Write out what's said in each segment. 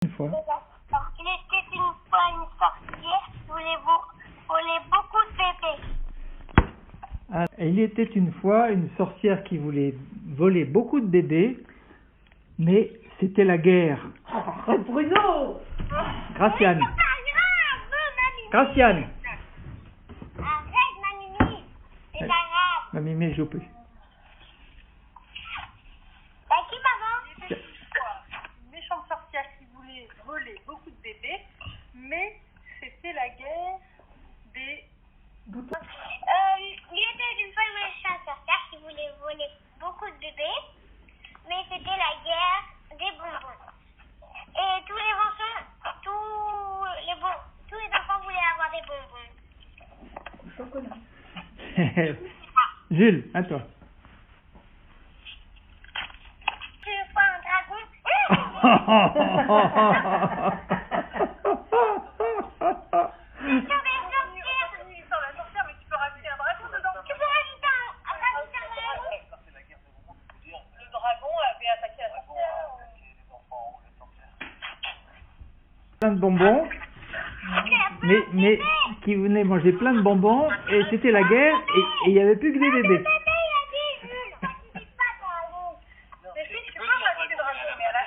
Une fois. Il était une fois une sorcière qui voulait beaucoup de bébés. Ah, il était une fois une sorcière qui voulait voler beaucoup de bébés, mais c'était la guerre. Arrête, Bruno! Graciane. C'est pas grave, mamie. Graciane. Arrête, mamie. C'est pas grave. Ma mimée joue plus. T'as qui, maman? Il était une fois une méchante sorcière qui voulait voler beaucoup de bébés, mais c'était la guerre des boutons. Il était une fois une méchante sorcière qui voulait voler beaucoup de bébés, mais c'était la guerre des bonbons. Et tous les enfants voulaient avoir des bonbons. Chocolat. Jules, à toi. Une fois un dragon. Plein de bonbons, mais qui venaient manger plein de bonbons, et c'était la guerre, et il n'y avait plus que des bébés.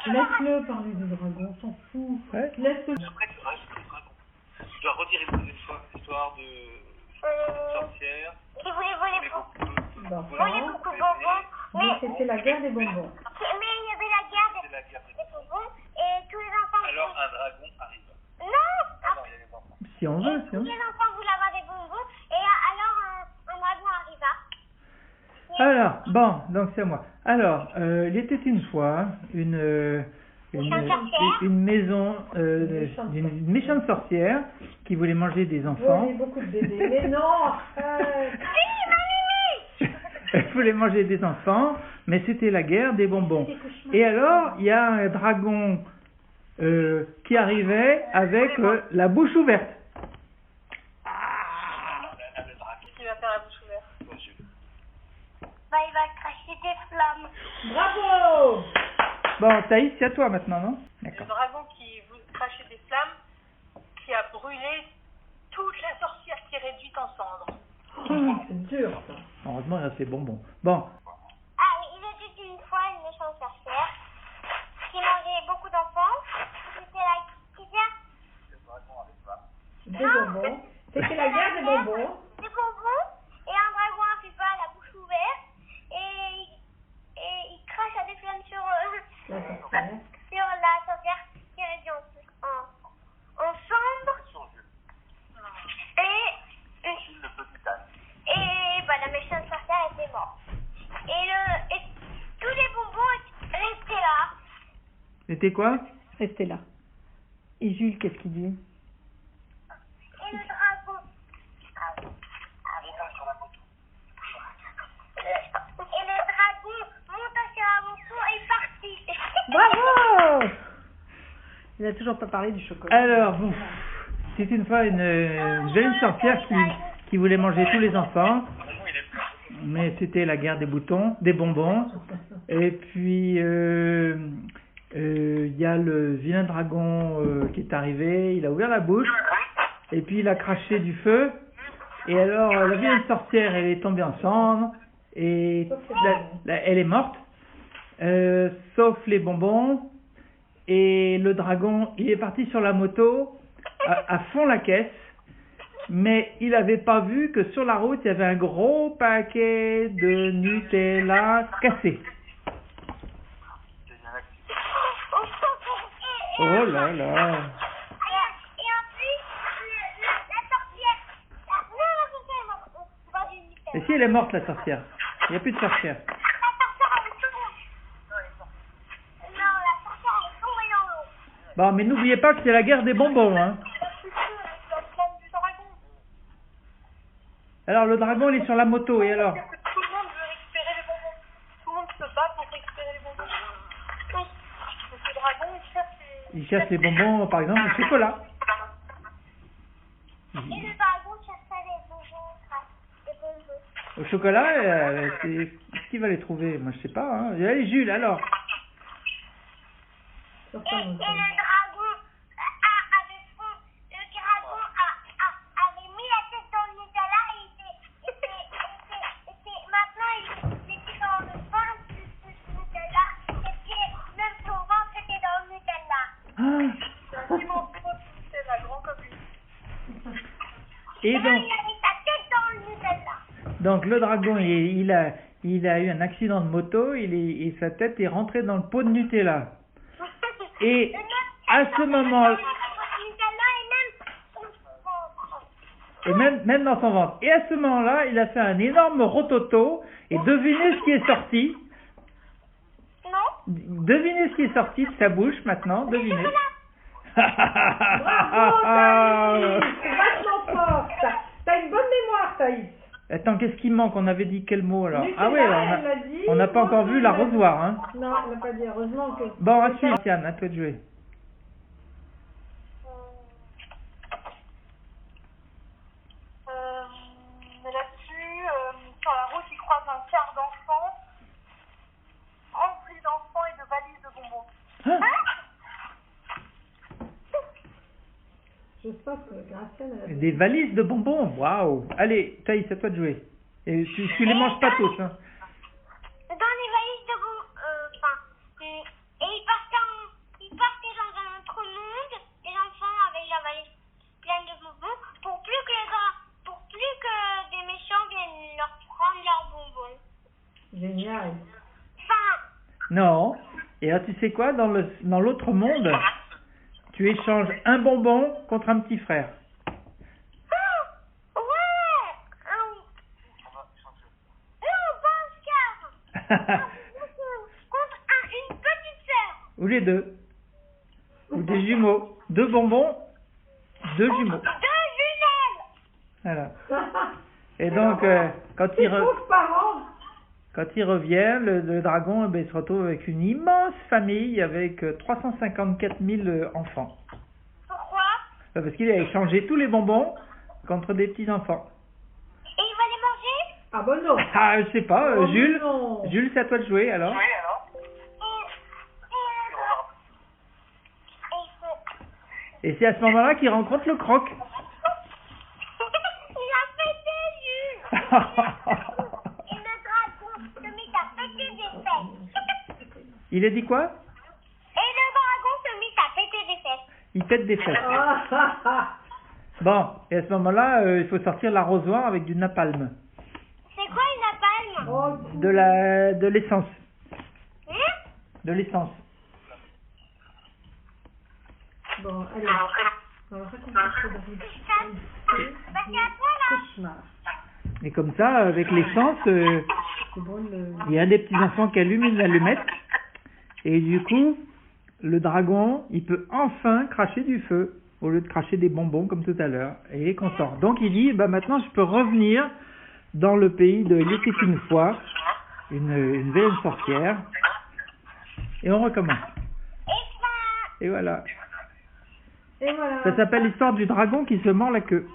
Laisse-le parler du dragon, on s'en fout. Ouais. Laisse-le. Après, tu rajoutes le dragon. Tu dois redire une fois l'histoire de sorcière. Qui voulait voler beaucoup de bonbons, Mais c'était la guerre des bonbons. mais il y avait la guerre C'est la guerre des des bonbons, et tous les enfants... Alors un dragon arrive. Non, Ah non, il y a les enfants. Si on veut, si on tous veut. les enfants voulaient avoir des bonbons, et alors un dragon arriva. Alors, bon, donc c'est à moi. Alors, il était une fois une maison d'une méchante sorcière qui voulait manger des enfants. Voler beaucoup de bébés. Mais non! Elle voulait manger des enfants, mais c'était la guerre des bonbons. Et alors, il y a un dragon qui arrivait avec la bouche ouverte. Le dragon. Qui va faire la bouche ouverte? Bonjour. Bah, il va cracher des flammes. Bravo! Bon, Thaïs, c'est à toi maintenant, non? Le D'accord. dragon qui crachait des flammes, qui a brûlé toute la sorcière qui est réduite en cendres. C'est dur, ça. Heureusement, il a fait bonbons. Bon, Ah, il était une fois une méchante sorcière qui mangeait beaucoup d'enfants. C'était la guerre Des bonbons. C'était la guerre des bonbons. des bonbons, et un dragon arriva à la bouche ouverte, et il cracha des flammes sur La sorcière. la sorcière qui est réduite en cendres. Et la méchante sorcière était morte. Et tous les bonbons restaient là. c'était quoi? Restez là. Et Jules, qu'est-ce qu'il dit? Et le dragon. Et le dragon monta sur la moto et partit. Bravo! Il n'a toujours pas parlé du chocolat. Alors, bon, c'était une fois une jeune sorcière qui voulait manger tous les enfants, mais c'était la guerre des bonbons. Et puis, il y a le vilain dragon qui est arrivé, il a ouvert la bouche, et puis il a craché du feu. Et alors, la vilaine sorcière, elle est tombée en cendres, et elle est morte, sauf les bonbons. Et le dragon, il est parti sur la moto, à fond la caisse, mais il n'avait pas vu que sur la route, il y avait un gros paquet de Nutella cassé. Oh là là! Et en plus, la sorcière. Non, la sorcière est morte. On va du Nutella. Et si elle est morte, la sorcière? Il n'y a plus de sorcière. La sorcière est tombée. Non, la sorcière est tombée dans l'eau. Bon, mais n'oubliez pas que c'est la guerre des bonbons, hein. Alors, le dragon, il est sur la moto, et alors? Tout le monde veut récupérer les bonbons. Tout le monde se bat pour récupérer les bonbons. Oui. Donc le dragon, Il chasse les bonbons, par exemple, au chocolat. Et le dragon cherchait les bonbons. Les bonbons. Au chocolat, est-ce qu'il va les trouver? Moi, je sais pas, hein. Allez, Jules, alors? Et le dragon C'est un immense pot de Nutella, grand comme une. Et Il donc, avait sa tête dans le Nutella. donc le dragon, il a eu un accident de moto et sa tête est rentrée dans le pot de Nutella. Et à ce moment, et même dans son ventre. Et à ce moment-là, il a fait un énorme rototo. Et devinez ce qui est sorti. Non. Devinez ce qui est sorti de sa bouche maintenant. Devinez. Bravo, Thaïs. C'est vachement fort. T'as une bonne mémoire, Thaïs. Attends, qu'est-ce qui manque? On avait dit quel mot alors? Nutella, Ah oui, elle l'a dit. on n'a pas encore vu l'arrosoir. Hein. Non, on n'a pas dit. Heureusement que... Bon, à suivre, Tiane, à toi de jouer. Là-dessus, sur la route, il croise un quart d'enfants, rempli d'enfants et de valises de bonbons. Hein? Je sais que Graciane, elle a... Des valises de bonbons. Waouh. Allez, Thaïs, à toi de jouer. Et tu les manges pas tous. Hein. Dans les valises de bonbons, et ils partaient dans un autre monde, les enfants avec la valise pleine de bonbons, pour plus que des méchants viennent leur prendre leurs bonbons. Génial. Enfin, Non. Et alors, tu sais quoi? Dans l'autre monde, tu échanges un bonbon contre un petit frère. ouais, non, pas un quart. Contre une petite sœur. Ou les deux. Ou des jumeaux. 2 bonbons, 2 jumeaux. 2 jumelles. Voilà. Et donc, quand C'est il pauvres parents. revient, le dragon, il se retrouve avec une immense famille avec 354 000 enfants. Pourquoi? Parce qu'il a échangé tous les bonbons contre des petits enfants. Et il va les manger? Ah bon non. Ah, je sais pas, Oh, Jules. non. Jules, c'est à toi de jouer alors. Oui, alors Et c'est à ce moment-là qu'il rencontre le croc. Il a pété, Jules. Et le dragon se mit à péter des fesses. Il a dit quoi? Et le dragon se mit à péter des fesses. Il pète des fesses. Ah, ah, ah. Bon, et à ce moment-là, il faut sortir l'arrosoir avec du napalm. C'est quoi une napalm? Oh, De l'essence. Hein? De l'essence. bon, allez. Alors, raconte-moi Bah, c'est à toi, là. cauchemar. Et comme ça, avec l'essence, C'est bon, le... il y a des petits enfants qui allument une allumette. Et du coup, le dragon, il peut enfin cracher du feu au lieu de cracher des bonbons comme tout à l'heure. Et il est content. Donc il dit, bah maintenant je peux revenir dans le pays de Il était une fois, une vilaine sorcière. Et on recommence. Et fin. Et voilà. Et voilà. Ça s'appelle l'histoire du dragon qui se mord la queue.